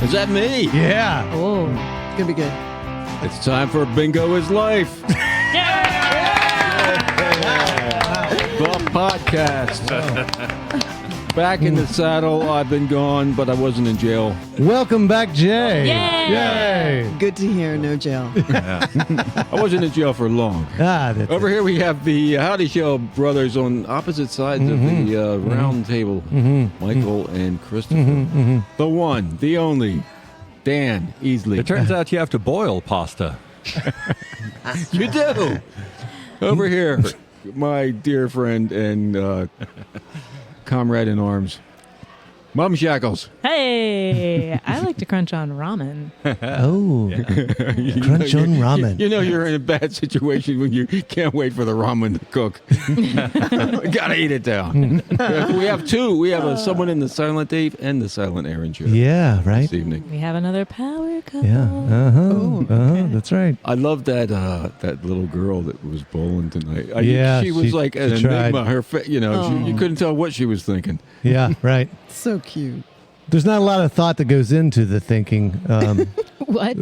Is that me? Yeah. Oh. It's going to be good. It's time for Bingo is Life. The podcast. Back in the saddle. I've been gone, but I wasn't in jail. Welcome back, Jay. Yay! Yay. Good to hear. No jail. I wasn't in jail for long. That's Over here we have the Howdy Show brothers on opposite sides of the round table. Michael and Christopher. The one, the only, Dan Easley. It turns out you have to boil pasta. You do. Over here, my dear friend and comrade in arms, Mom Shackles. Hey, I like to crunch on ramen. Crunch on ramen. You know you're in a bad situation when you can't wait for the ramen to cook. Gotta eat it down. We have two. We have someone in the Silent Dave and the Silent Aaron show. Yeah, right. This evening. We have another power couple. Yeah. That's right. I love that that little girl that was bowling tonight. She was like an tried. enigma. Her, you couldn't tell what she was thinking. Yeah, right. So cute. There's not a lot of thought that goes into the thinking. What?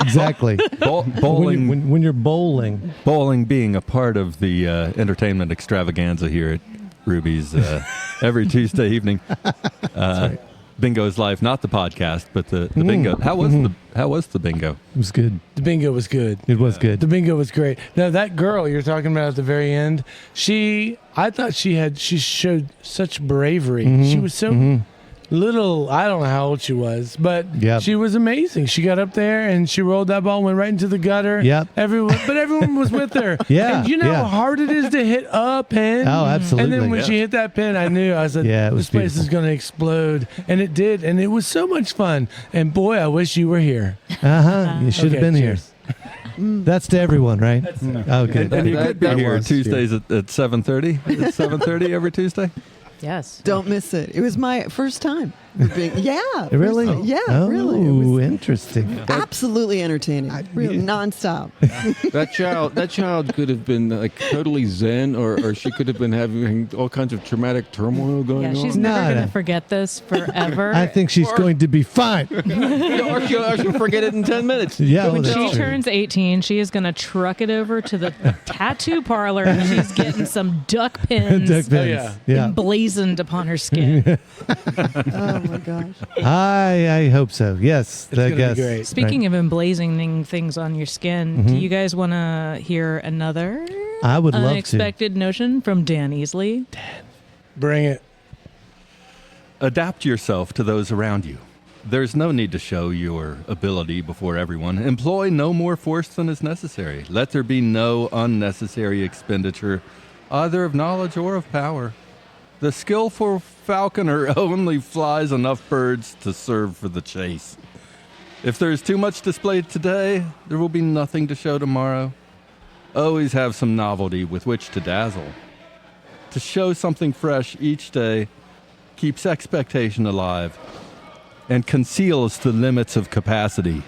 Exactly. Bowling, when you're bowling. bowling being a part of the entertainment extravaganza here at Ruby's every Tuesday evening. Bingo's Live, not the podcast, but the bingo. How was the bingo? It was good. The bingo was good. It was good. The bingo was great. Now that girl you're talking about at the very end, I thought she showed such bravery. She was so little. I don't know how old she was, but she was amazing. She got up there and she rolled that ball, went right into the gutter. Yep. Everyone was with her. Yeah, And you know yeah. how hard it is to hit a pin. Oh, absolutely. And then when she hit that pin, I knew. I said, Yeah, it was this place is beautiful. going to explode. And it did. And it was so much fun. And boy, I wish you were here. You should have Okay, been cheers. here. That's to everyone, right? Oh, good. And you could be that here was Tuesdays at 7:30. It's 7:30 every Tuesday. Yes. Don't miss it. It was my first time. Yeah. Really? Yeah, Oh, really. It was interesting. absolutely entertaining. Really, nonstop. That child could have been like totally zen, or she could have been having all kinds of traumatic turmoil going Yeah, she's on. never No. going to forget this forever. I think she's going to be fine. or she'll forget it in 10 minutes. Yeah, when well, she that's true. turns 18, she is going to truck it over to the tattoo parlor and she's getting some duck pins Duck pins. Yeah. emblazoned upon her skin. Oh my gosh. I hope so. Yes. It's gonna be great. Speaking of emblazoning things on your skin, do you guys want to hear another I would love to. unexpected notion from Dan Easley? Bring it. Adapt yourself to those around you. There's no need to show your ability before everyone. Employ no more force than is necessary. Let there be no unnecessary expenditure, either of knowledge or of power. The skillful falconer only flies enough birds to serve for the chase. If there is too much displayed today, there will be nothing to show tomorrow. Always have some novelty with which to dazzle. To show something fresh each day keeps expectation alive and conceals the limits of capacity.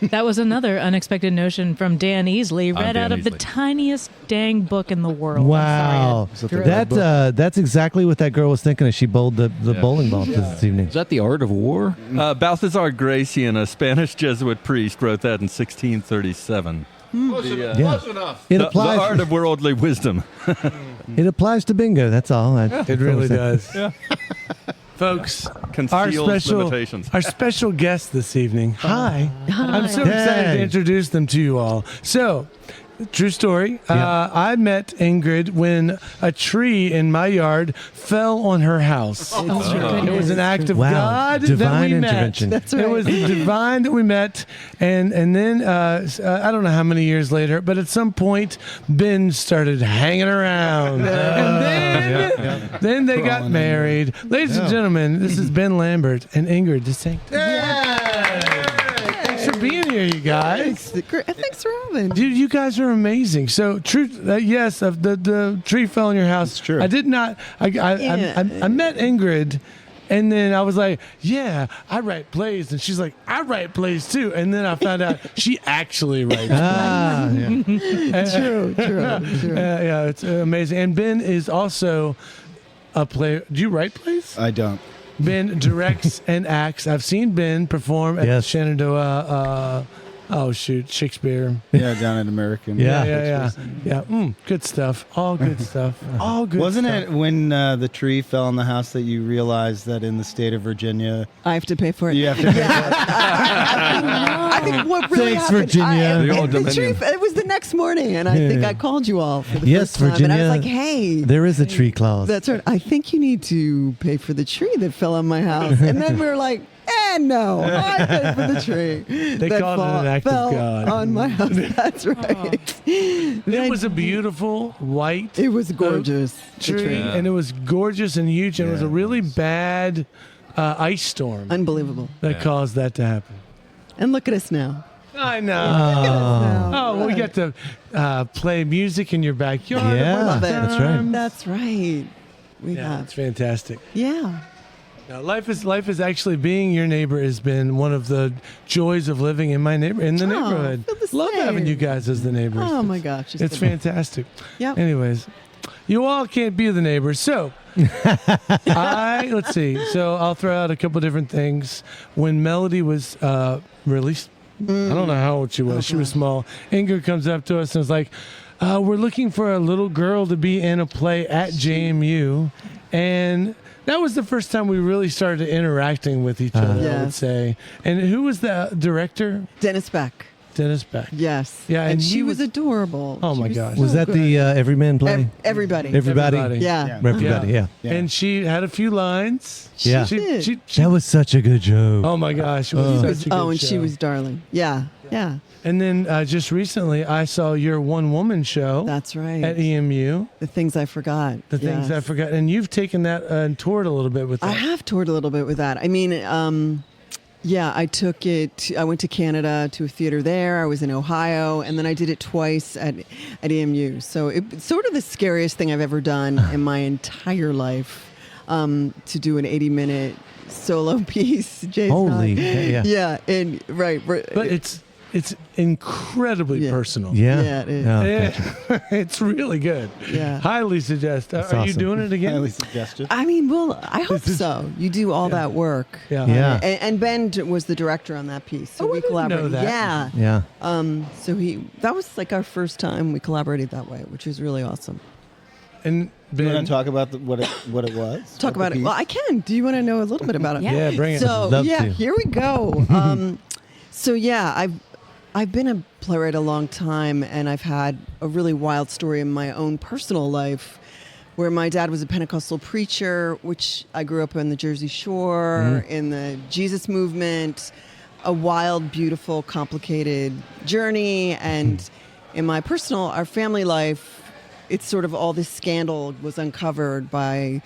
That was another unexpected notion from Dan Easley, read Dan out of the Easley. tiniest dang book in the world. Wow. I'm sorry, I threw it. That's exactly what that girl was thinking as she bowled the bowling ball this evening. Is that the art of war? Balthazar Gracian, a Spanish Jesuit priest, wrote that in 1637. Close enough. It The applies. art of worldly wisdom. It applies to bingo. That's all. It really does. Folks, Conceals limitations. our special guest this evening. Hi. I'm so excited Hey. to introduce them to you all. So, true story. I met Ingrid when a tree in my yard fell on her house. Oh, my It was an act of Wow. God that Divine we met. intervention. That's It right. was divine that we met, and then I don't know how many years later, but at some point Ben started hanging around, and then they got married. Ladies and gentlemen, this is Ben Lambert and Ingrid De Sanctis. Thanks for being here, you guys. Thanks for having. Dude, you guys are amazing. So, yes, the tree fell on your house. It's true. I did not. I met Ingrid, and then I was like, "Yeah, I write plays," and she's like, "I write plays too." And then I found out she actually writes. True. Yeah, it's amazing. And Ben is also a player. Do you write plays? I don't. Ben directs and acts. I've seen Ben perform at the Yes. Shenandoah. Shakespeare. Yeah, down at American. Yeah. Yeah. Good stuff. All good stuff. All good. Wasn't stuff. it when the tree fell on the house that you realized that in the state of Virginia I have to pay for it. you have to pay I think what really Thanks, happened, Virginia. The old the Dominion. tree, it was the next morning, and I think I called you all for the Yes, first time. And I Virginia. was like, hey, There is a tree clause. that's right. I think you need to pay for the tree that fell on my house. And then we were like, no, I paid for the tree. They that called it an act of fell God. on my house. That's right. It was a beautiful white It was gorgeous. the tree, and it was gorgeous and huge, and it was a really bad ice storm Unbelievable. that caused that to happen. And look at us now. I know. Now. Oh, we got to play music in your backyard. Yeah, love it. that's right. That's right. We Yeah, have. it's fantastic. Yeah. Now, life is actually being your neighbor has been one of the joys of living in the neighborhood. feel the Love having same. you guys as the neighbors. Oh my gosh. It's fantastic. Yep. Anyways, you all can't be the neighbors, so let's see. So I'll throw out a couple different things. When Melody was released, I don't know how old she was. She was small. Ingrid comes up to us and is like, "We're looking for a little girl to be in a play at JMU," and that was the first time we really started interacting with each other. I would Yes. say. And who was the director? Dennis Beck. Dennis Beck. Yes. Yeah, and And he she was was- adorable. Oh She my gosh. Was so that good. the Everyman play? Everybody. Everybody? Yeah. Everybody, yeah. And she had a few lines. Yeah. did. That was such a good joke. Oh my gosh, it was such a good and show. she was darling. Yeah. Yeah. And then just recently, I saw your one-woman show That's right. at EMU. The things I forgot. The things Yes. I forgot, and you've taken that and toured a little bit with that. I have toured a little bit with that. I mean, I took it. I went to Canada to a theater there. I was in Ohio, and then I did it twice at EMU. So it's sort of the scariest thing I've ever done in my entire life. To do an 80-minute solo piece. Jason. Holy, yeah. Yeah, and right. But it's incredibly Yeah. personal. Yeah. Yeah, it is. Oh, Yeah. It's really good. Yeah. Highly suggest. Are you awesome. doing it again? highly suggested. I mean, well, I hope so. You do all that work. Yeah. Yeah. And Ben was the director on that piece, so Oh, I we didn't know collaborated. that. Yeah. Yeah. So that was like our first time we collaborated that way, which was really awesome. And Do you Ben, want to talk about what it was? Talk about it. Well, I can. Do you want to know a little bit about it? yeah, bring it. So Love yeah, to. here we go. I've been a playwright a long time, and I've had a really wild story in my own personal life, where my dad was a Pentecostal preacher, which I grew up on the Jersey Shore in the Jesus movement. A wild, beautiful, complicated journey, and in my our family life, it's sort of all this scandal was uncovered by.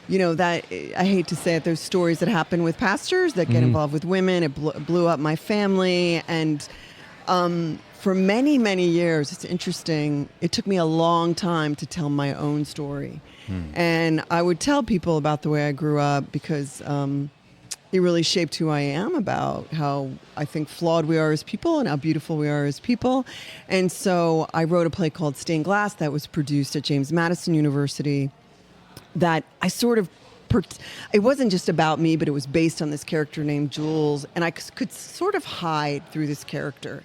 That I hate to say it, those stories that happen with pastors that get involved with women. It blew up my family. And for many, many years, it's interesting. It took me a long time to tell my own story. And I would tell people about the way I grew up because it really shaped who I am, about how I think flawed we are as people and how beautiful we are as people. And so I wrote a play called Stained Glass that was produced at James Madison University. That I sort of, it wasn't just about me, but it was based on this character named Jules, and I could sort of hide through this character.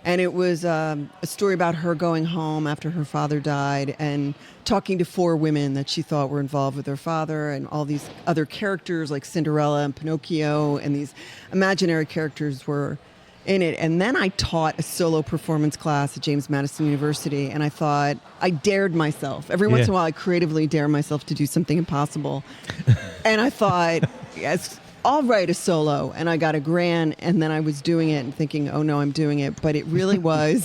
And it was a story about her going home after her father died and talking to 4 women that she thought were involved with her father, and all these other characters like Cinderella and Pinocchio, and these imaginary characters were in it. And then I taught a solo performance class at James Madison University, and I thought I dared myself. Every once in a while I creatively dare myself to do something impossible. And I thought, yes, I'll write a solo. And I got a grant, and then I was doing it and thinking, oh no, I'm doing it. But it really was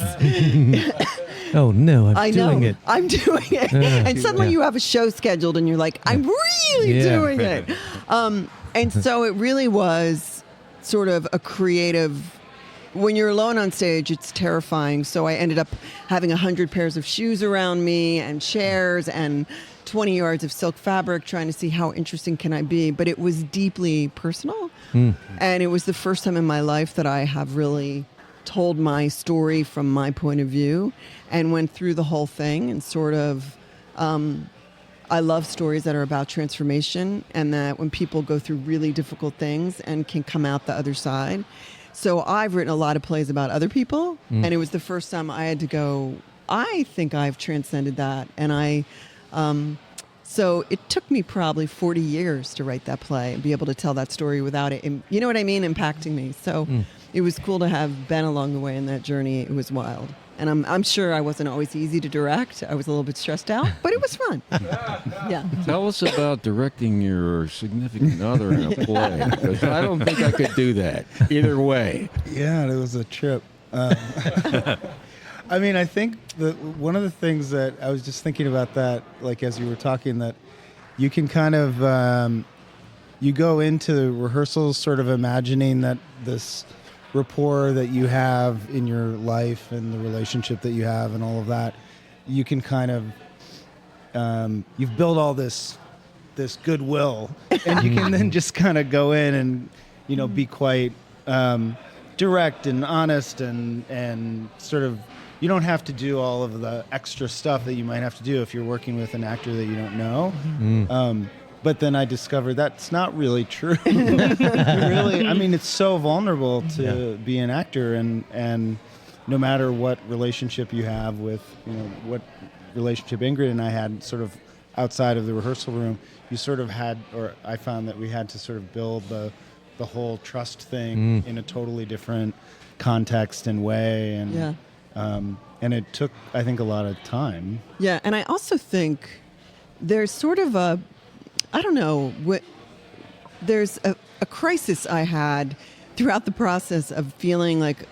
Oh, no, I'm I doing know. it. I'm doing it. And suddenly you have a show scheduled and you're like, I'm really doing it. And so it really was sort of a creative. When you're alone on stage, it's terrifying. So I ended up having 100 pairs of shoes around me and chairs and 20 yards of silk fabric, trying to see how interesting can I be. But it was deeply personal. And it was the first time in my life that I have really told my story from my point of view and went through the whole thing and sort of, I love stories that are about transformation, and that when people go through really difficult things and can come out the other side. So I've written a lot of plays about other people, and it was the first time I had to go, I think I've transcended that. And so it took me probably 40 years to write that play and be able to tell that story without it, you know what I mean, impacting me. So it was cool to have been along the way in that journey. It was wild. And I'm sure I wasn't always easy to direct. I was a little bit stressed out, but it was fun. Yeah. Tell us about directing your significant other in a play, because I don't think I could do that either way. Yeah, it was a trip. I mean, I think one of the things that I was just thinking about that, like as you were talking, that you can kind of, you go into rehearsals sort of imagining that this rapport that you have in your life and the relationship that you have and all of that, you can kind of, you've built all this goodwill, and you can then just kind of go in and, you know, be quite direct and honest and sort of, you don't have to do all of the extra stuff that you might have to do if you're working with an actor that you don't know. But then I discovered that's not really true. Really, I mean, it's so vulnerable to be an actor, and no matter what relationship you have with, you know, what relationship Ingrid and I had sort of outside of the rehearsal room, you sort of had, or I found that we had to sort of build the whole trust thing in a totally different context and way, and it took, I think, a lot of time. Yeah, and I also think there's sort of a, I don't know, there's a crisis I had throughout the process of feeling like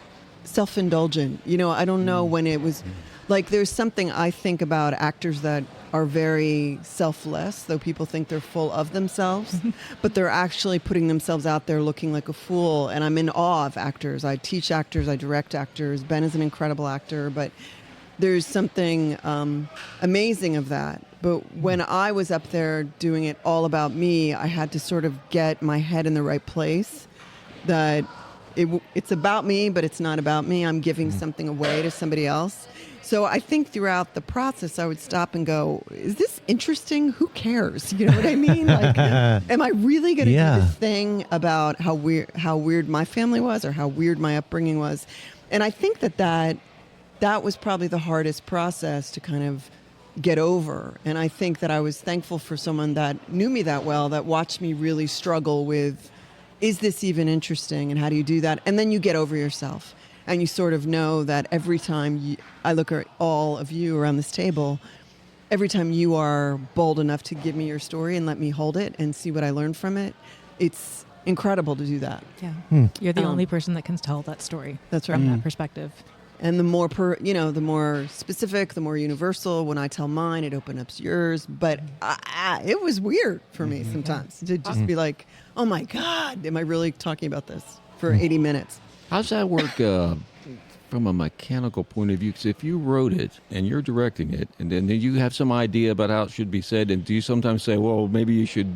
self-indulgent. You know, I don't know when it was, like there's something I think about actors that are very selfless, though people think they're full of themselves, but they're actually putting themselves out there looking like a fool. And I'm in awe of actors. I teach actors, I direct actors. Ben is an incredible actor, but there's something amazing of that. But when I was up there doing it all about me, I had to sort of get my head in the right place, that it's about me, but it's not about me. I'm giving something away to somebody else. So I think throughout the process, I would stop and go, is this interesting? Who cares? You know what I mean? Like, am I really going to do this thing about how weird my family was or how weird my upbringing was? And I think that was probably the hardest process to kind of get over. And I think that I was thankful for someone that knew me that well, that watched me really struggle with, is this even interesting? And how do you do that? And then you get over yourself. And you sort of know that every time I look at all of you around this table, every time you are bold enough to give me your story and let me hold it and see what I learned from it, it's incredible to do that. Yeah. You're the only person that can tell that story. That's right. From that perspective. And the more the more specific, the more universal. When I tell mine, it opens up yours. But it was weird for me sometimes to just be like, "Oh my God, am I really talking about this for 80 minutes?" How's that work from a mechanical point of view? Because if you wrote it and you're directing it, and then you have some idea about how it should be said, and do you sometimes say, "Well, maybe you should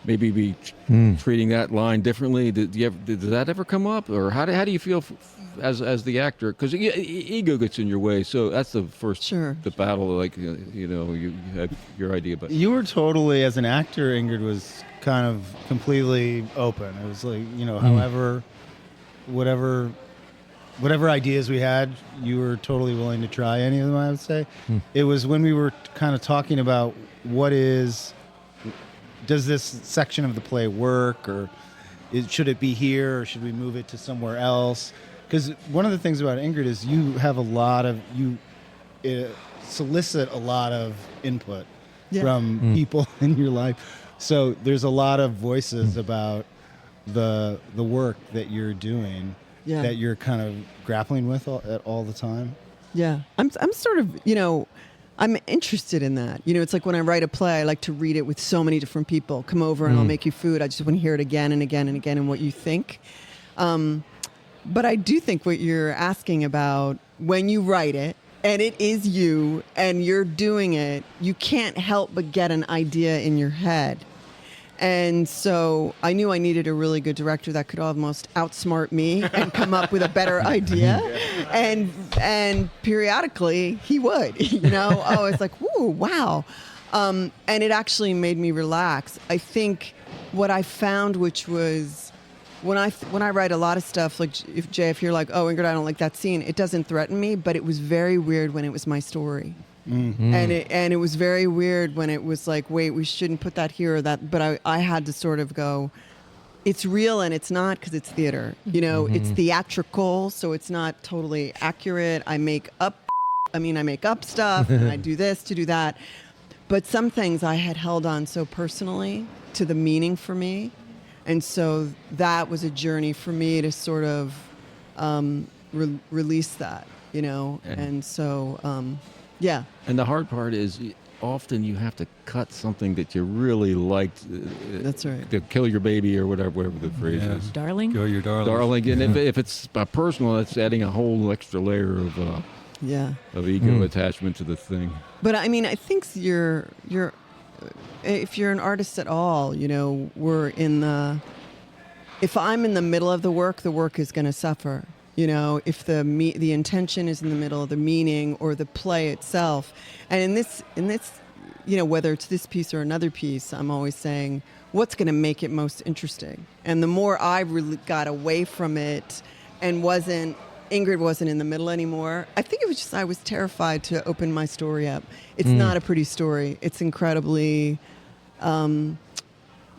be treating that line differently"? Does that ever come up, or how do you feel as the actor? Because ego gets in your way, so that's the first the battle. Like you have your idea, but you were totally, as an actor, Ingrid was kind of completely open. It was like, however, whatever ideas we had, you were totally willing to try any of them, I would say. It was when we were kind of talking about does this section of the play work, or should it be here, or should we move it to somewhere else? Because one of the things about Ingrid is you have you solicit a lot of input from people in your life. So there's a lot of voices about the work that you're doing that you're kind of grappling with all the time. Yeah, I'm sort of, I'm interested in that. It's like when I write a play, I like to read it with so many different people. Come over and I'll make you food. I just want to hear it again and again and again and what you think. But I do think what you're asking about, when you write it and it is you and you're doing it, you can't help but get an idea in your head. And so I knew I needed a really good director that could almost outsmart me and come up with a better idea. And periodically he would, it's like, ooh, wow. And it actually made me relax. I think what I found, which was when I write a lot of stuff, like if you're like, oh, Ingrid, I don't like that scene, it doesn't threaten me, but it was very weird when it was my story. Mm-hmm. And it was very weird when it was like, wait, we shouldn't put that here or that. But I had to sort of go, it's real and it's not, because it's theater. You know, it's theatrical, so it's not totally accurate. I make up stuff and I do this to do that. But some things I had held on so personally to the meaning for me. And so that was a journey for me to sort of release that, you know. And so, yeah. And the hard part is often you have to cut something that you really liked. That's right. To kill your baby or whatever the phrase is. Darling? Kill your darling. Darling. And if it's personal, it's adding a whole extra layer of ego attachment to the thing. But I mean, I think if you're an artist at all, you know, if I'm in the middle of the work is going to suffer. You know, if the intention is in the middle of the meaning or the play itself. And in this, you know, whether it's this piece or another piece, I'm always saying, what's going to make it most interesting? And the more I really got away from it and Ingrid wasn't in the middle anymore, I think it was just I was terrified to open my story up. It's not a pretty story. It's incredibly, you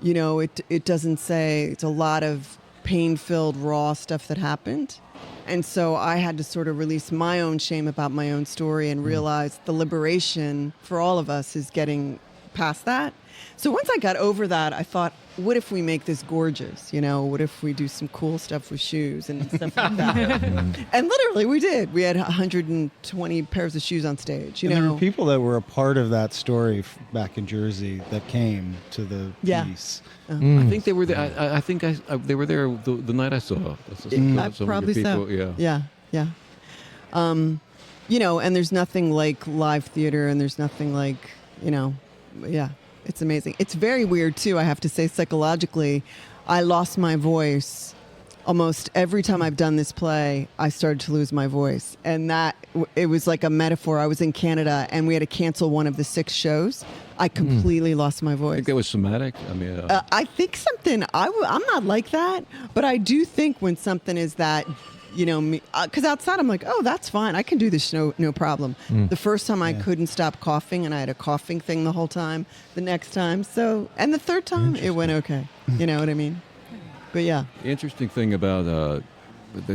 know, it doesn't say, it's a lot of pain-filled, raw stuff that happened. And so I had to sort of release my own shame about my own story and realize the liberation for all of us is getting past that. So once I got over that, I thought, what if we make this gorgeous? You know, what if we do some cool stuff with shoes and stuff like that? And literally we did. We had 120 pairs of shoes on stage. There were people that were a part of that story back in Jersey that came to the piece. I think they were there. I think they were there the night I saw. Probably so. Yeah. Yeah. You know, and there's nothing like live theater, and there's nothing like, you know, it's amazing. It's very weird too, I have to say, psychologically. I lost my voice almost every time I've done this play. I started to lose my voice, and it was like a metaphor. I was in Canada and we had to cancel one of the 6 shows. I completely lost my voice. I think that was somatic. I mean, I think something. I'm not like that, but I do think when something is that, you know, me, because outside I'm like, oh, that's fine. I can do this, no problem. The first time I couldn't stop coughing, and I had a coughing thing the whole time. The next time, and the third time it went okay. You know what I mean? But yeah. The interesting thing about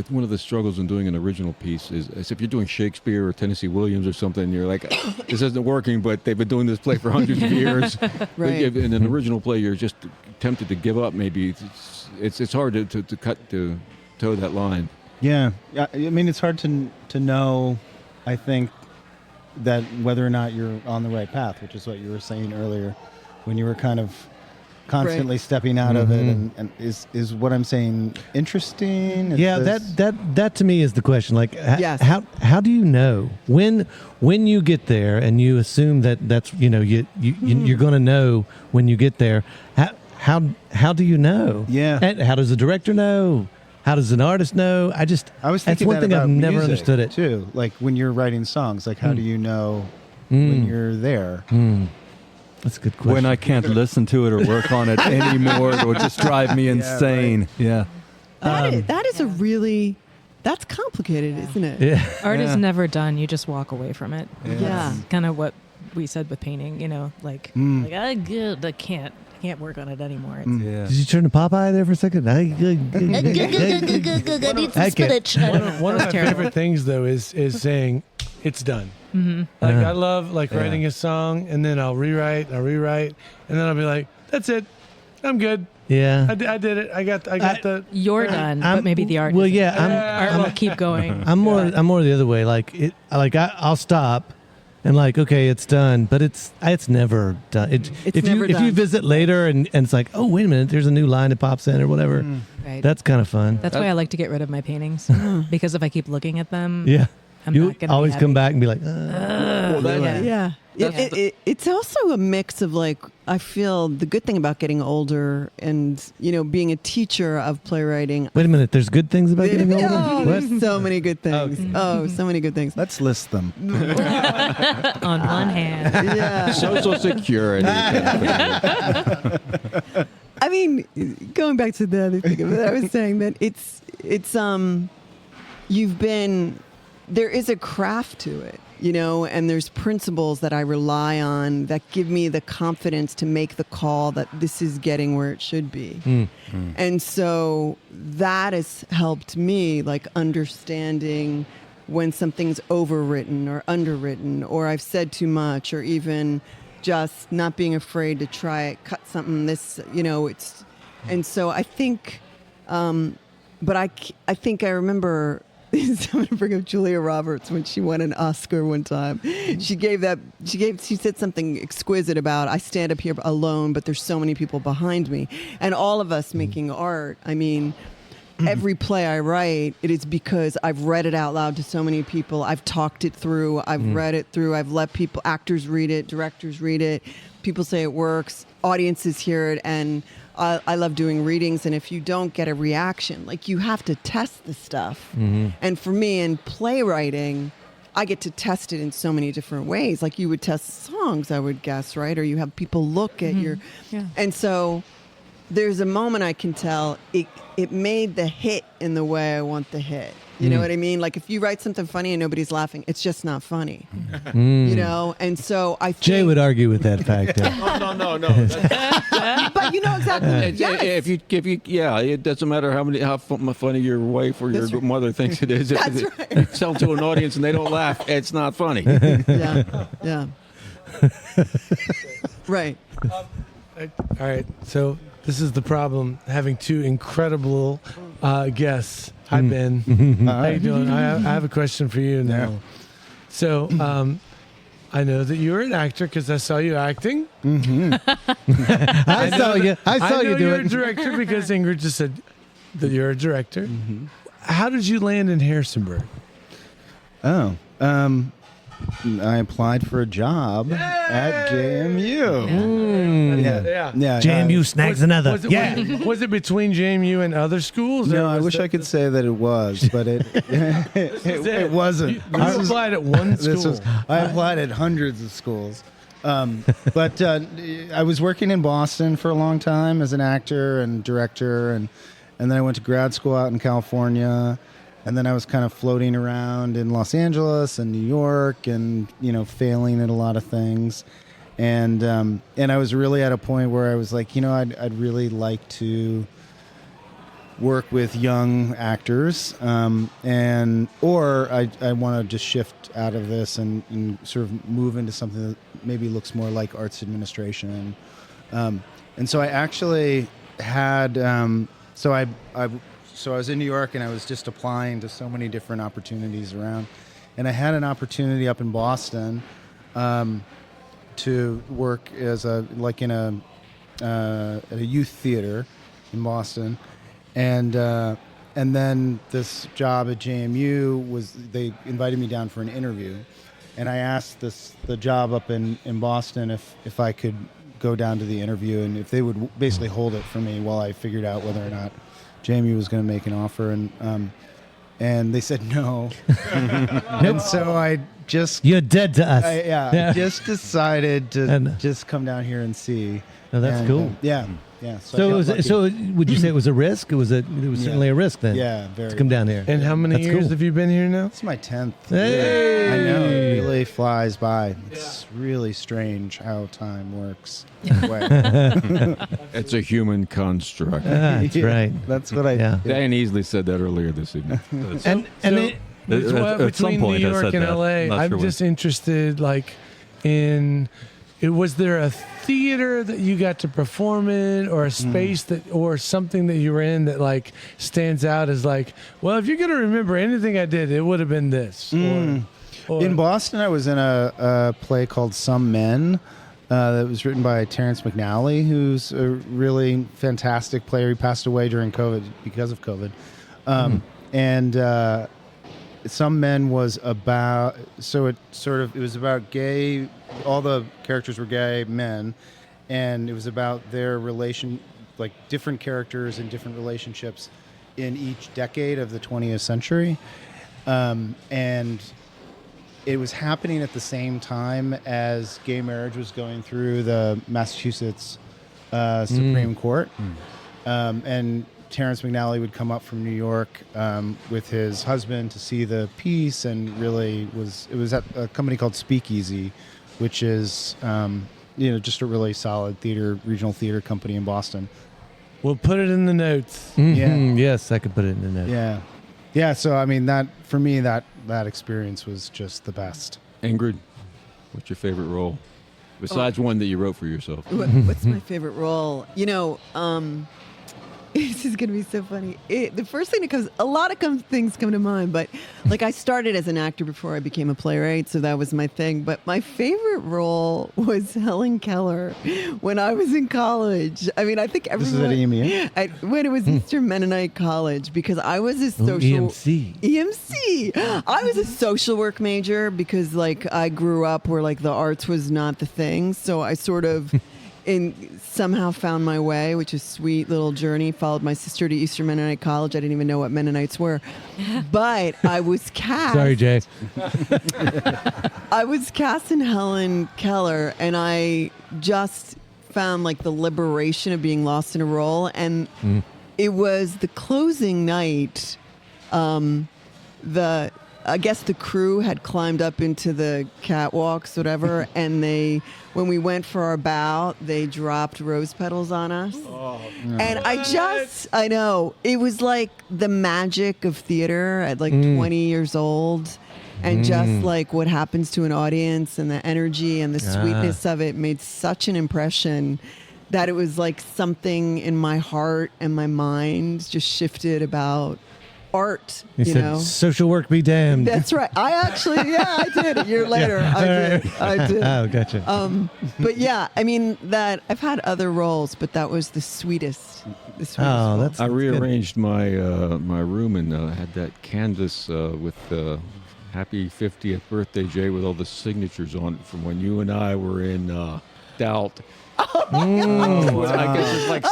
one of the struggles in doing an original piece is if you're doing Shakespeare or Tennessee Williams or something, you're like, this isn't working, but they've been doing this play for hundreds of years. Right. In an original play, you're just tempted to give up. Maybe it's hard to toe that line. Yeah, I mean, it's hard to know, I think, that whether or not you're on the right path, which is what you were saying earlier, when you were kind of constantly stepping out of it. And is what I'm saying interesting? That to me is the question. Like, yes. How do you know when you get there and you assume that's, you know, you're going to know when you get there? How do you know? Yeah. And how does the director know? How does an artist know? I was thinking that's one thing I've never understood it too. Like when you're writing songs, like how do you know when you're there? That's a good question. When I can't listen to it or work on it anymore, it will just drive me insane. Yeah. That is that's complicated, isn't it? Yeah. Art is never done. You just walk away from it. Yeah. That's kind of what we said with painting, you know, like I can't work on it anymore. Did you turn to Popeye there for a second? I need some spinach. One of my favorite things, though, is saying it's done. Mm-hmm. Like I love writing a song, and then I'll rewrite, and then I'll be like, "That's it, I'm good. Yeah, I did it. I got the. You're done, but maybe the art. Well, isn't. yeah, art will keep going. I'm more the other way. I'll stop. And okay, it's done, but it's never done. If you visit later and it's like, oh, wait a minute, there's a new line that pops in or whatever. Right. That's kind of fun. That's why I like to get rid of my paintings, because if I keep looking at them, I'm You not gonna always be come happy. back and be like, Well, that- Yeah. Yeah. It's also a mix of like, I feel the good thing about getting older and, being a teacher of playwriting. wait a minute, there's good things about getting older? Oh, What? there's so many good things. Okay. Oh, so many good things. Let's list them. On one hand. Yeah. Social Security. I mean, going back to the other thing that I was saying, that there is a craft to it, and there's principles that I rely on that give me the confidence to make the call that this is getting where it should be. And so that has helped me, like, understanding when something's overwritten or underwritten, or I've said too much, or even just not being afraid to cut something it's, and so I think, but I think I remember, I'm going to bring up Julia Roberts when she won an Oscar one time. She said something exquisite about, I stand up here alone, but there's so many people behind me. And all of us making art, I mean, every play I write, it is because I've read it out loud to so many people. I've talked it through. I've read it through. I've let actors read it, directors read it. People say it works. Audiences hear it. And I love doing readings. And if you don't get a reaction, like, you have to test the stuff. And for me in playwriting, I get to test it in so many different ways. Like, you would test songs, I would guess, right? Or you have people look at your... Yeah. And so there's a moment I can tell it made the hit in the way I want the hit. You know what I mean? Like, if you write something funny and nobody's laughing, it's just not funny. And so I think... Jay would argue with that fact. No. But you know exactly. Yes. If you, it doesn't matter how funny your wife or your That's right. mother thinks it is. That's If right. you sell to an audience and they don't laugh, it's not funny. Yeah. Right. All right, so this is the problem, having two incredible guests. Hi, Ben. How you doing? I have a question for you now. So, I know that you're an actor because I saw you acting. I saw you do you're a it. director because Ingrid just said that you're a director. How did you land in Harrisonburg? Oh, I applied for a job at JMU. Yeah. JMU snags another. Was it between JMU and other schools? No, or I was wish that- I could say that it was, but it wasn't. You applied at one school. I applied at hundreds of schools. But I was working in Boston for a long time as an actor and director, and then I went to grad school out in California. And then I was kind of floating around in Los Angeles and New York and, failing at a lot of things. And I was really at a point where I was like, I'd really like to work with young actors. Or I want to just shift out of this and sort of move into something that maybe looks more like arts administration. And so I actually had, So I was in New York and I was just applying to so many different opportunities around. And I had an opportunity up in Boston to work as at a youth theater in Boston. And then this job at JMU they invited me down for an interview. And I asked the job up in Boston if I could go down to the interview and if they would basically hold it for me while I figured out whether or not JMU was going to make an offer, and they said no. And so I just... You're dead to us. just decided to And- just come down here and see. Oh, that's And, cool. Yeah. So would you say it was a risk? It was certainly a risk then. Yeah, very. To come down here. And how many That's years cool. have you been here now? It's my 10th. Hey! I know, it really flies by. It's really strange how time works. Anyway. It's a human construct. That's right. That's what I... Yeah. Dan easily said that earlier this evening. And That's why At some between point New I York said and that. LA, Not I'm sure when. just interested, was there a theater that you got to perform in, or a space or something that you were in that stands out as well, if you're gonna remember anything I did, it would have been this. Or In Boston, I was in a play called Some Men that was written by Terrence McNally, who's a really fantastic player. He passed away during COVID because of COVID. And Some Men was about, so it was about gay, all the characters were gay men, and it was about their different characters and different relationships in each decade of the 20th century. And it was happening at the same time as gay marriage was going through the Massachusetts Supreme Court. And Terrence McNally would come up from New York with his husband to see the piece, and really it was at a company called Speakeasy, which is just a really solid regional theater company in Boston. We'll put it in the notes. Yeah. Yes, I could put it in the notes. Yeah. So I mean, that for me, that experience was just the best. Ingrid, what's your favorite role besides one that you wrote for yourself? What's my favorite role? This is going to be so funny. The first thing that comes, a lot of things come to mind, but like I started as an actor before I became a playwright, so that was my thing. But my favorite role was Helen Keller when I was in college. I mean, I think everyone. This is at EMU? When it was Eastern Mennonite College, because I was a social. EMC. I was a social work major because like I grew up where like the arts was not the thing. So I sort of somehow found my way, which is a sweet little journey. Followed my sister to Eastern Mennonite College. I didn't even know what Mennonites were, but I was cast. Sorry, Jay. I was cast in Helen Keller, and I just found like the liberation of being lost in a role. And it was the closing night. I guess the crew had climbed up into the catwalks, whatever, and when we went for our bow, they dropped rose petals on us. Oh, no. And I know, it was like the magic of theater at like 20 years old, and just like what happens to an audience and the energy and the sweetness of it made such an impression that it was like something in my heart and my mind just shifted about art, you said, social work be damned. That's right. I did. A year later, I did. Oh, gotcha. But yeah, I mean that I've had other roles, but that was the sweetest. That's I rearranged my my room and had that canvas with "Happy 50th Birthday, Jay" with all the signatures on it from when you and I were in Doubt. I guess it's like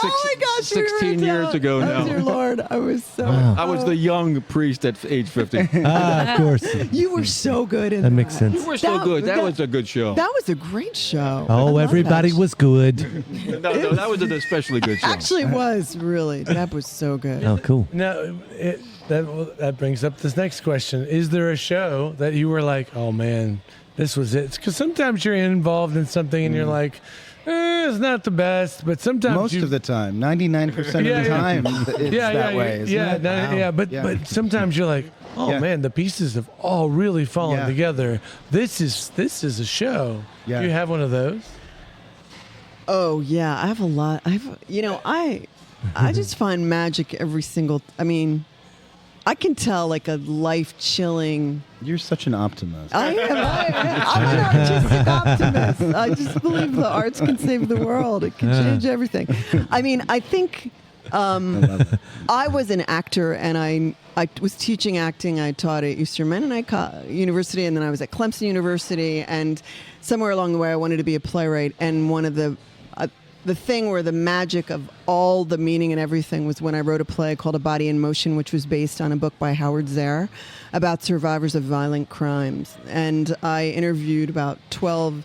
16 years ago now. Oh, dear Lord, I was so. Wow. I was the young priest at age 50. Of course. You were so good in that. Makes sense. You were so good. That was a good show. That was a great show. Oh, everybody was good. No, that was an especially good show. Actually, it was really. That was so good. Oh, cool. Now, that brings up this next question. Is there a show that you were like, oh, man, this was it? Because sometimes you're involved in something and you're like, it's not the best, but sometimes most of the time, 99% of the time, it's that way. Isn't it? But sometimes you're like, oh man, the pieces have all really fallen together. This is a show. Yeah. Do you have one of those? Oh yeah, I have a lot. I just find magic every single. I mean, I can tell like a life-chilling. You're such an optimist. I am. I'm an artistic optimist. I just believe the arts can save the world. It can change everything. I mean, I think I was an actor, and I was teaching acting. I taught at Eastern Mennonite University, and then I was at Clemson University. And somewhere along the way, I wanted to be a playwright. And one of the thing where the magic of all the meaning and everything was when I wrote a play called A Body in Motion, which was based on a book by Howard Zare about survivors of violent crimes. And I interviewed about 12,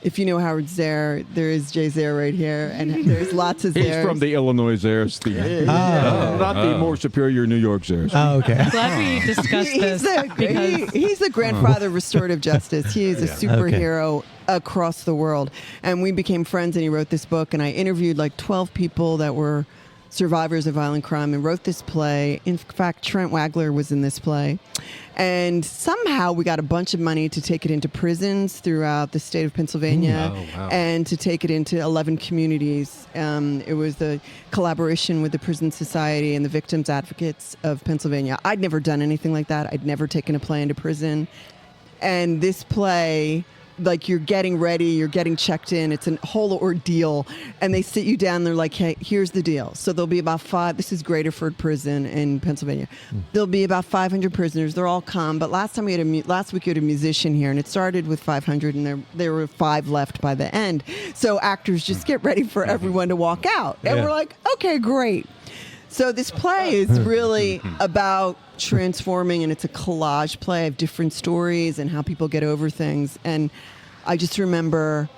if you know Howard Zare, there is Jay Zare right here, and there's lots of Zares. He's from the Illinois Zares, not the more superior New York Zares. Oh, okay. Glad we discussed this. He's the grandfather of restorative justice. He is a superhero across the world. And we became friends, and he wrote this book, and I interviewed like 12 people that were survivors of violent crime and wrote this play. In fact, Trent Wagler was in this play. And somehow we got a bunch of money to take it into prisons throughout the state of Pennsylvania and to take it into 11 communities. It was the collaboration with the Prison Society and the Victims Advocates of Pennsylvania. I'd never done anything like that. I'd never taken a play into prison. And this play like you're getting ready, you're getting checked in. It's a whole ordeal. And they sit you down. They're like, hey, here's the deal. So there'll be about this is Graterford Prison in Pennsylvania. There'll be about 500 prisoners. They're all come. But last week we had a musician here, and it started with 500, and there were 5 left by the end. So actors just get ready for everyone to walk out. And we're like, okay, great. So this play is really about transforming, and it's a collage play of different stories and how people get over things. And I just remember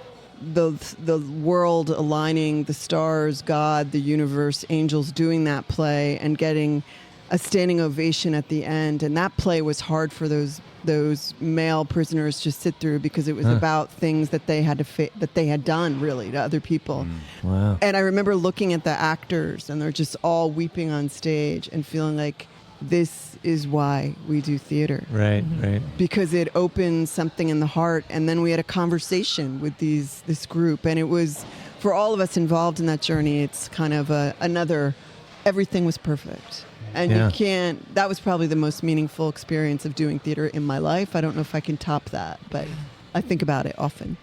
the world aligning, the stars, God, the universe, angels doing that play and getting a standing ovation at the end. And that play was hard for those male prisoners to sit through because it was about things that they had that they had done really to other people. Wow. And I remember looking at the actors, and they're just all weeping on stage and feeling like this is why we do theater. Right. Because it opens something in the heart. And then we had a conversation with this group, and it was for all of us involved in that journey. It's kind of another. Everything was perfect. And you can't, that was probably the most meaningful experience of doing theater in my life. I don't know if I can top that, but I think about it often.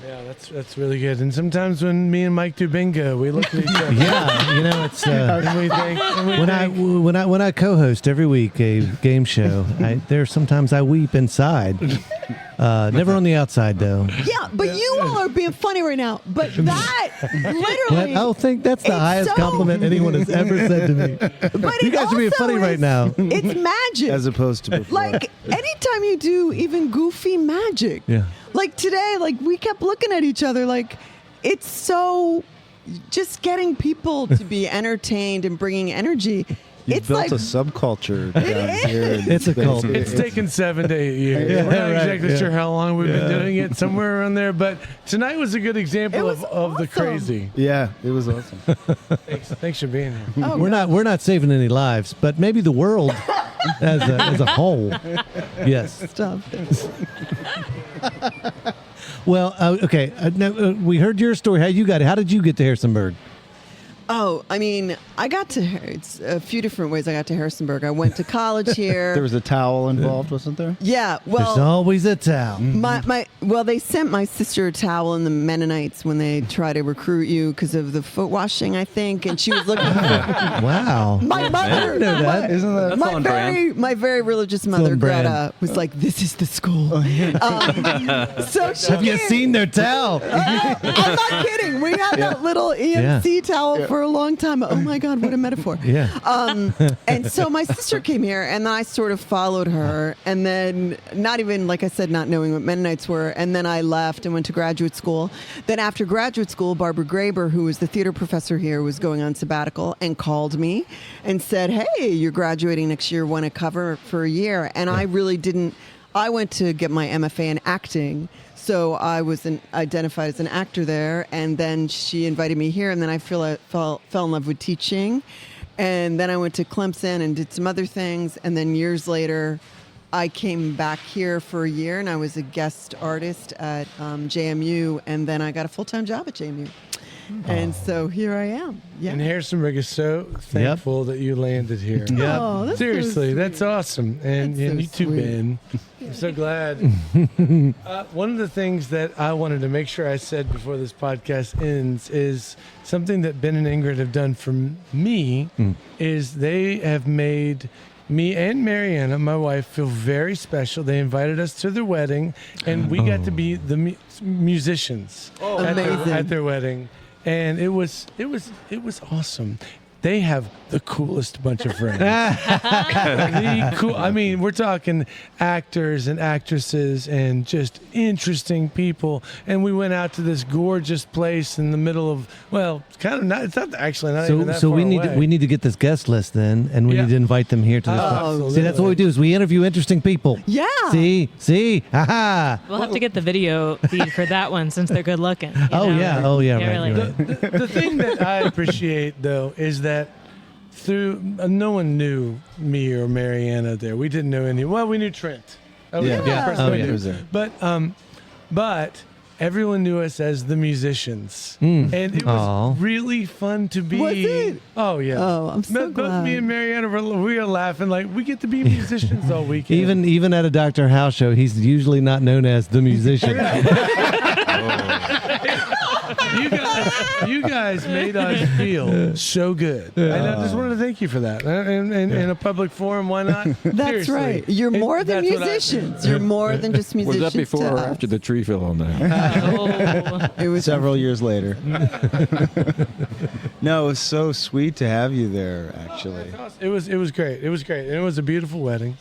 Yeah, that's really good. And sometimes when me and Mike do bingo, we look at each other. Yeah, it's and we think, when I co-host every week a game show, sometimes I weep inside. Never on the outside though. Yeah, but you all are being funny right now. But that literally, I don't think that's the highest compliment anyone has ever said to me. But you guys are being funny right now. It's magic, as opposed to before. Like anytime you do even goofy magic. Yeah. Like today, like we kept looking at each other like it's so just getting people to be entertained and bringing energy. You've It's built like a subculture down here. It's a cult. It's taken 7 to 8 years. Yeah, We're not right, exactly sure how long we've been doing it, somewhere around there. But tonight was a good example of the awesome. crazy. Yeah, it was awesome. Thanks for being here. Oh, We're not saving any lives, but maybe the world as a whole. Yes. stuff. Well, okay. Now, we heard your story. How you got it? How did you get to Harrisonburg? Oh, I mean, it's a few different ways I got to Harrisonburg. I went to college here. There was a towel involved, wasn't there? Yeah, There's well, always a towel. they sent my sister a towel in the Mennonites when they try to recruit you because of the foot washing, I think, and she was looking for Wow. my mother. I didn't know that. Isn't that My very religious mother, on brand. Greta, was like, "This is the school." So she Have you came- seen their towel? I'm not kidding. We had that little EMC towel for a long time. Oh my God, what a metaphor. Yeah. And so my sister came here, and then I sort of followed her, and then not even, like I said, not knowing what Mennonites were, and then I left and went to graduate school. Then after graduate school, Barbara Graber, who was the theater professor here, was going on sabbatical and called me and said, "Hey, you're graduating next year, want to cover for a year?" And I really didn't. I went to get my MFA in acting. So I was identified as an actor there, and then she invited me here, and then I fell in love with teaching, and then I went to Clemson and did some other things, and then years later, I came back here for a year, and I was a guest artist at JMU, and then I got a full-time job at JMU. And so here I am. Yeah. And Harrisonburg is so thankful that you landed here. Oh, that's so Seriously, sweet. that's awesome. And, That's so and you too, sweet. Ben. I'm so glad. One of the things that I wanted to make sure I said before this podcast ends is something that Ben and Ingrid have done for me is they have made me and Mariana, my wife, feel very special. They invited us to their wedding, and we got to be the musicians at their wedding. And it was awesome. They have the coolest bunch of friends. I mean, we're talking actors and actresses and just interesting people. And we went out to this gorgeous place in the middle of, well, it's kind of not. It's not actually not even that So far we need away. we need to get this guest list then, and we need to invite them here to this. absolutely. See, that's what we do is we interview interesting people. Yeah. See, haha. We'll have to get the video feed for that one since they're good looking. you Oh know? yeah, right. really. You're right. The thing that I appreciate, though, is that no one knew me or Mariana there. We didn't know any. Well, we knew Trent. That was the Yeah. first person Oh, we yeah. knew. He was there. But everyone knew us as the musicians, and it was really fun to be. Was it? Oh yeah. Oh, I'm so Both glad. me and Mariana we are laughing like we get to be musicians all weekend. Even at a Dr. House show, he's usually not known as the musician. You guys made us feel so good. And I just wanted to thank you for that. And in a public forum, why not? That's Seriously. right. You're more than That's what I- musicians. You're more than just Was musicians. that before to or us. after the tree fell on them? Oh. It was Several years later. No, it was so sweet to have you there, actually. It was great. It was great. And it was a beautiful wedding.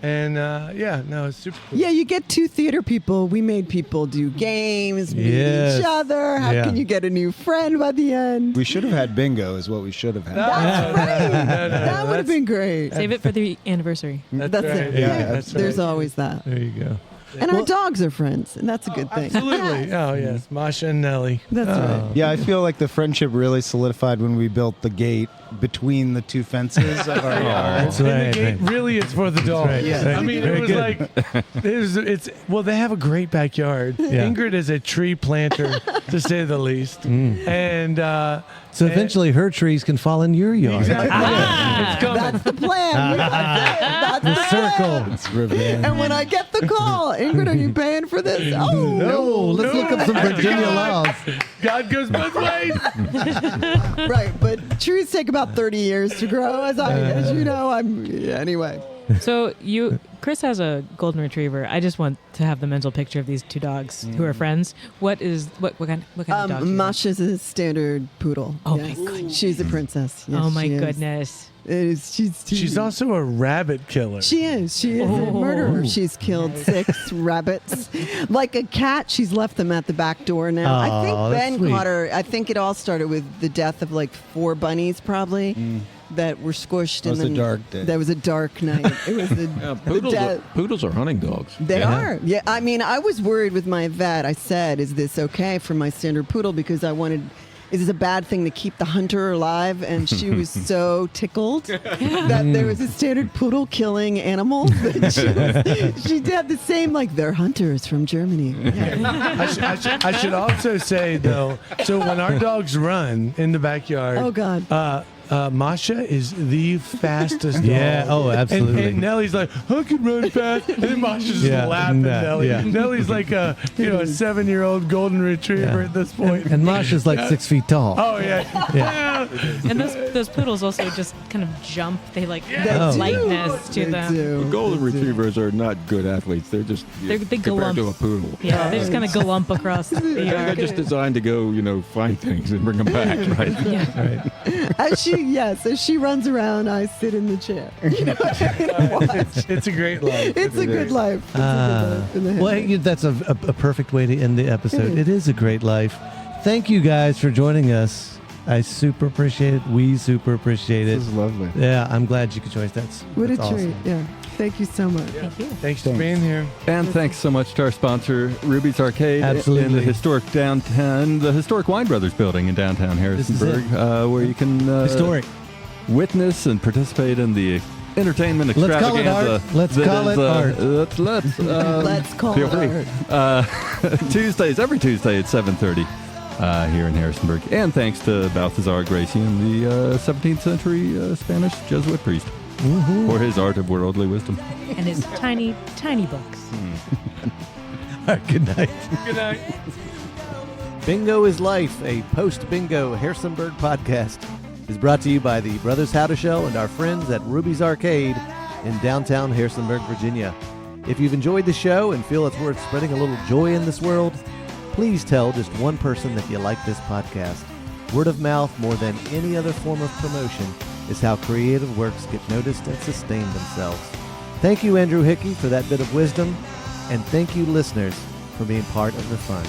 And it's super cool. Yeah, you get two theater people. We made people do games, meet Yes. each other. How Yeah. can you get a new friend by the end? We should have had bingo, is what we should have had. That's right. That would have been great. Save it for the anniversary. That's right. it. Yeah, that's There's right. always that. There you go. And our dogs are friends, and that's a good thing. Absolutely. Oh, yes. Masha and Nellie. That's right. Yeah, I feel like the friendship really solidified when we built the gate between the two fences of our yard. That's And right. the gate really is for the dogs. right. Yeah. I mean, Very it was good. like, they have a great backyard. Yeah. Ingrid is a tree planter, to say the least. And So eventually her trees can fall in your yard. exactly. It's coming. That's the plan. That's the Circle. It's revenge. And when I get the call, Ingrid, are you paying for this? Oh, No, let's look up some Virginia laws. God goes both ways. right. But trees take about 30 years to grow, as you know. Anyway. So Chris has a golden retriever. I just want to have the mental picture of these two dogs who are friends. What kind of dog? is it? Masha's a standard poodle. Oh, my goodness. She's a princess. Yes, Oh my she is. goodness. It is, She's also a rabbit killer. She is. She is a murderer. She's killed 6 rabbits. Like a cat, she's left them at the back door now. I Aw, think that's Ben sweet. caught her. I think it all started with the death of like 4 bunnies, probably, that were squished. That was a dark day. That was a dark night. It was the, Poodles are hunting dogs. They are. Yeah. I mean, I was worried with my vet. I said, is this okay for my standard poodle? Because I wanted, is this a bad thing to keep the hunter alive? And she was so tickled that there was a standard poodle killing animals. She did the same, like, they're hunters from Germany. Yeah. I should also say, though, so when our dogs run in the backyard, Oh, God. Masha is the fastest dog. Yeah, oh, absolutely. And Nellie's like, I can run fast. And then Masha's Yeah, just laughing nah, Nellie. yeah. Nellie's like a 7-year-old golden retriever at this point. And Masha's like 6 feet tall. Oh, yeah. Yeah. And those poodles also just kind of jump. They like They have do. lightness to They them. do. Golden retrievers are not good athletes. They're just They compared galump. to a poodle. Yeah, they just kind of galump across the They're yard. just designed to go, find things and bring them back, right? Yeah. As she runs around, I sit in the chair. You know, and watch. It's a great life. It's a good life. It's a good life in the Well, head. hey, that's a perfect way to end the episode. It is a great life. Thank you guys for joining us. I super appreciate it. We super appreciate it. This is lovely. Yeah, I'm glad you could join us. What a that's treat. awesome. Yeah. Thank you so much. Thank you. Thanks for being here. And thanks so much to our sponsor, Ruby's Arcade, in Absolutely. the historic Wine Brothers building in downtown This is Harrisonburg, where you can Historic. witness and participate in the entertainment Let's call it extravaganza. art. Let's that call is, it art. Let's call feel it free. art. Every Tuesday at 7:30 here in Harrisonburg. And thanks to Balthazar Gracian, the 17th century Spanish Jesuit priest, for his art of worldly wisdom. And his tiny, tiny books. All right, good night. Good night. Bingo is Life, a post-bingo Harrisonburg podcast, is brought to you by the Brothers How to Show and our friends at Ruby's Arcade in downtown Harrisonburg, Virginia. If you've enjoyed the show and feel it's worth spreading a little joy in this world, please tell just one person that you like this podcast. Word of mouth, more than any other form of promotion, is how creative works get noticed and sustain themselves. Thank you, Andrew Hickey, for that bit of wisdom, and thank you, listeners, for being part of the fun.